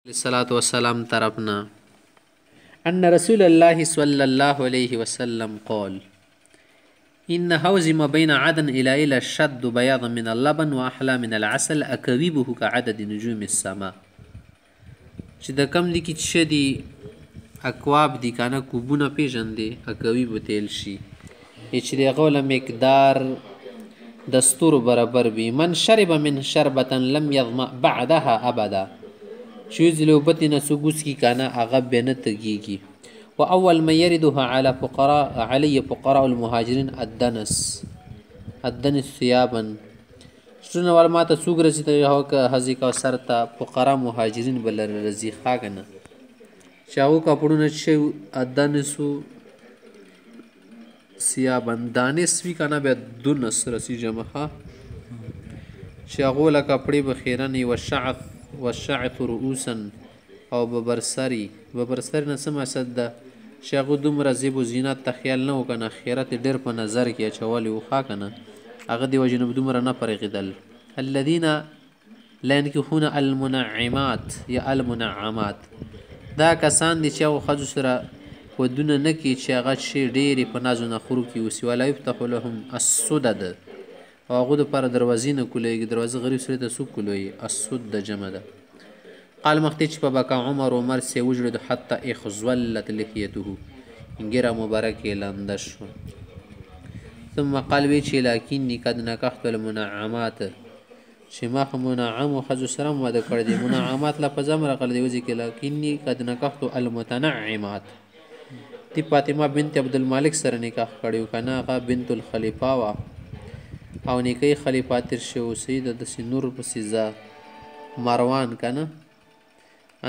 الصلاة والسلام طرفنا أن رسول الله صلى الله عليه وسلم قال إن حوض ما بين عدن إلى الشد بياضا من اللبن وأحلى من العسل أكويبه كعدد نجوم السماء. چې د کم دي کې چې دي اکواب دي کنه کوبونه پیژندې اکویب تیل شي چې د هغو له مقدار د ستورو برابر وي. من شرب من شربة لم يظمأ بعدها ابدا چې یوځي له اوبه ترېنه څوک وڅښي کنه هغه بیا نه تږېږي. و اول من یردها علی فقراء المهاجرین الدنس ثیابا شنو ول ما ته څوک رسي ته هغه حضی کوثر ته فقرا مهاجرین بل رزي خاګنه شاو کپړونه چې الدنسو ثیابا دانس وی کنه به دنس رسی جمعه چې هغه له کپړې بخیرنی والشعث رؤوسا او ببرسری نه سم اسد ده چې هغه دومره زیب و زینت ته خیال نه وکنه خیرت ډېر په نظر کې اچولی وخا کنه هغه دی وجه نه دومره نه پرېږدل. الذین لا ينکحون المنعمات یا المنعمات دا کسان دي چې هغه ښځو سره ودونه نه کوي چې هغه شي ډېرې په نازو نخورو کې اوسي. ولا یفتح لهم السدد او هغو دپاره دروازې نه کولیږي. دروازه غریب سړي ته څوک کولوي؟ السد جمع ده. قال مختی چې په بکا عمر سې وجرد حتی اخزولت لحیته ګیره مبارکې لنده شو. ثم قال وی چې لکني قد نکحت المنعمات چې ما خو منعمو ښځو سره م واده کړی دی. منعمات لفظ هم راغلی دی وځي کې لکني قد نکحت المتنعمات دی فاطمه بنت عبدالمالک سره نکاح کړی که نه هغه بنت الخلیفه وه او نیکۍ خلیفه تېر شوی سید داسې نور پسې ځه مروان که نه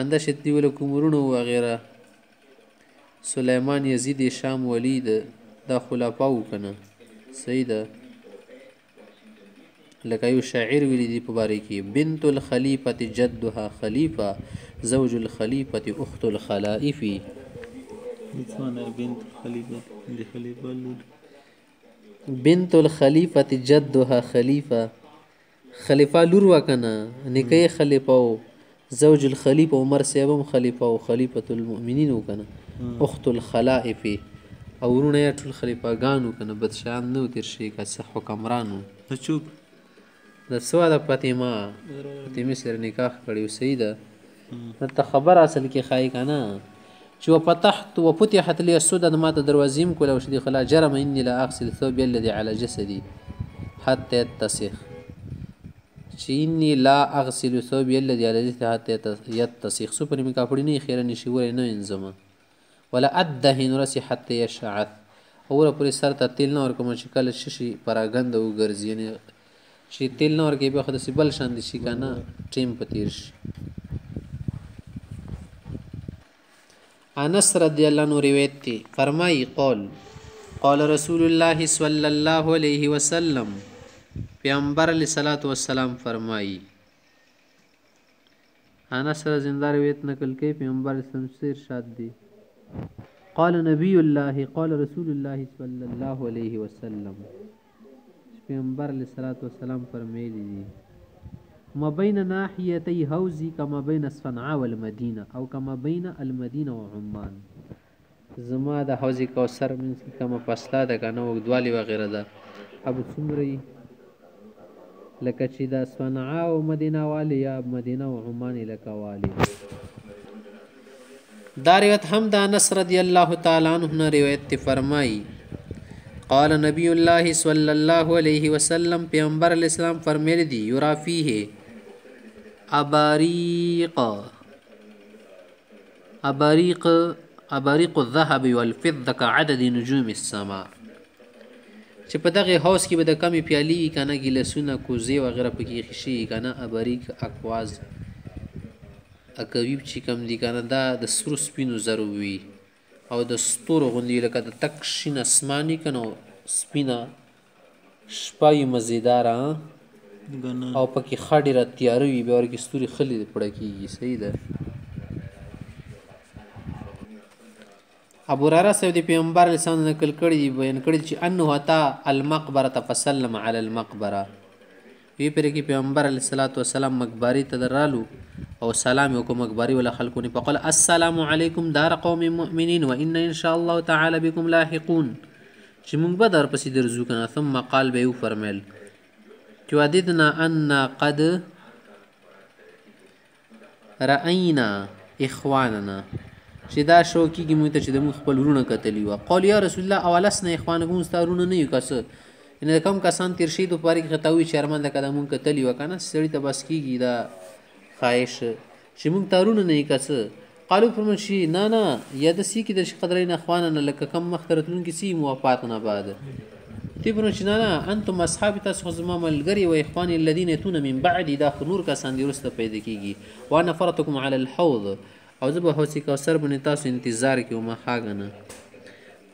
انده شتي ول کومرونو وغیره سلیمان یزید شام ولید دا خلفا و کنه سیده لکه یو شاعر ویلی دی په باره کې بنت الخلیفة جدها خلیفه زوج الخلیفة اخت الخلائف. بنت الخلیفة جدها خلیفه خلیفه لور و کنه نکای خلیفه و زوج الخلیفه عمر صاحب خلیفه او خلیفه المؤمنین وکنه اخت الخلائف او ورونه ټول خلیفګانو کنه بدشان نو تیر شي که څه حکمرانو ته چوپ د سوا د فاطمه سره نکاح کړی سیده ته خبر اصل کې خای کنه چې وفتحت وفتحت لي السدد ما ته دروازې کوله او شدي خلا جرم اني لا اغسل ثوبي الذي على جسدي حتى يتسخ چې اني لا اغسل ثوبي الذي على جسدي حتى يتسخ سو پر می کاپړی نه خیره نشي ور نه انځم ولا ادهن راسي حتى يشعث اور پر سر ته تیل نه ورکوم چې کله ششي پراګند وګرځي یعنی چې تیل نه ورکې به خو داسې بل شان دي شي که نه ټیم په تیر شي. انس رضی الله عنه روایت دی فرمایي قال رسول الله صلی الله علیه وسلم پیغمبر علیه الصلاة والسلام فرمایي انس زنده روایت نقل کوي پیغمبر اسلام سے ارشاد دی قال نبی الله قال رسول الله صلی الله علیه وسلم پیغمبر علیه الصلاة والسلام فرمایلی دي ما بین ناحیتی حوزی کما بین صنعاء والمدینه او کما بین المدینه و عمان. زما د حوض کوثر منځ کې کمه فاصله ده که نه اوږدوالی وغیره ده اب څومره یي لکه چې د صنعاء او مدینه والی یا مدینه و عمان لکه والی. دا روایت هم د انس رضی الله تعالی عنه نه روایت تی فرمایي قال نبی الله صلی الله علیه وسلم پیغمبر علیه السلام فرمیلی دی یرا فیه اباریق الذهب والفضه كعدد نجوم السماء چې په دغه حوض کې به د کمې پیالې وي که نه ګیلسونه کوزې وغیره پکې ایښي شي که نه اباریق اکواز اکویب چې کم دي که نه دا د سرو سپینو زرو وي او د ستورو غوندې لکه د تک شین اسماني که نو سپینه شپه وي مزیداره او پکې ښه ډېره تیاره وي بیا ورکې ستوري خلي پړه کېږي صحیح ده. ابو هريره صاحب د پیغمبر علیه السلام نقل کړي دي بیان کړي چې انه اتی المقبره فسلم علی المقبره وی پرې کې پیغمبر علیه الصلاة والسلام مقبرې ته رالو او سلام یې وکړو مقبرې ولا خلکو نه فقال السلام علیکم دار قوم مؤمنین وان ان شاء الله تعالی بكم لاحقون چې موږ به در پسې درځو کنه. ثم قال به وفرمیل چې وددنا ان قد رأینا اخواننا چې دا شو کېږي موږ ته چې د موږ خپل وروڼه کتلي وه. قال یا رسول الله اولسنا اخوانکم ستا وروڼه نه یو که څه یعنې د کوم کسان تېر شوي د پارې کې ورته ووایي چې ارمان لکه دا موږ کتلي وه که نه سړي ته بس کېږي دا خواهش چې موږ تا وروڼه نه یو که څه. قالو فرمایل چې نه نه یا داسې کېدل چې قدرین اخواننا لکه کم مخته راتلونکي څه یي وفات نه بعد. دوی فرمایل چې نه نه انتم اصحاب تاسو خو زما ملګري و اخواني الذین یتون من بعدي دا خو نور کسان دي وروسته پیدا کېږي. وانا فرتکم علی الحوض او زه به حوض کوثر باندې تاسو انتظار کې وم ښه نه.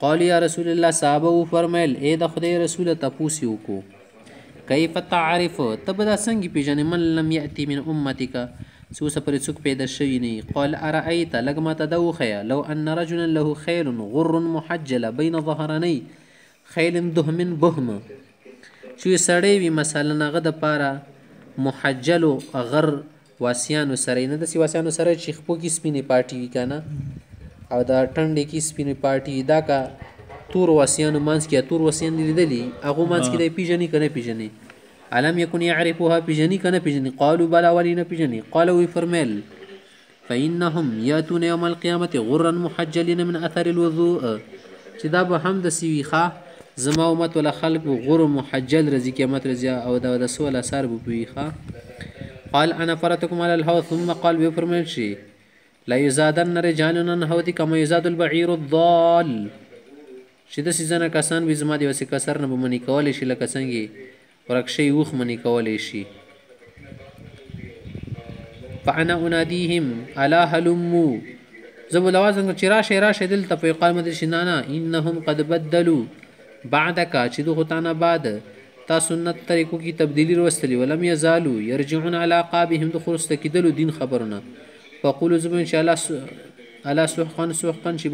قال یا رسول الله صحابه وفرمیل ای د خدای رسوله تپوس یې وکړو کیف تعرف ته به دا څنګه پېژنې من لم یأتي من امتک چې اوسه پرې څوک پیدا شوي نه. قال ارأیت لږ ماته دا وښیه لو ان رجلا له خیل غر محجله بین ظهرنی خیل دهم بهم چې یو سړی وي مثلا هغه دپاره محجلو غر واسیانو سره نه داسې واسیانو سره چې خپو کې سپینې پاټې وي که نه او دا ټنډې کې سپینې پاټې وي دا که تور واسیانو منځ کې یا تور واسیان دې لیدلي هغو منځ کې دی پېژني که نه پېژني. علم یکن یعرفها پېژني که نه پېژني. قالو بلا ولې نه پېژني. قال وی فرمیل فانهم یاتون یوم القیامة غرا محجلین من اثر الوضوء چې دا به هم داسې وي ښه زما امت ولا خلق غر محجل رضی قیامت رضی او دا د سول اثار به وي ښه. قال انا فرتكم على الحوض ثم قال به فرمایل شي لا یزادن رجال عن حوض كما یزاد البعیر الضال چې داسې ځنه کسان وي زما د یوسې کسر نه به منې کولی شي لکه څنګه ورک شوي اوښ منې کولی شي. فانا انادیهم الا هلمو زه به لواز چې راشئ راشئ دلته په یقال مدرې شي نه نه انهم قد بدلوا بعدک چې دغو تا نه بعد تا سنت طریقو کې تبدیلی راوستلي ولم یزالو یرجعون علی عقابهم د خرسته کېدلو دین خبرونه. فقولو زه به ان شاء الله الا سحقا سحقا چې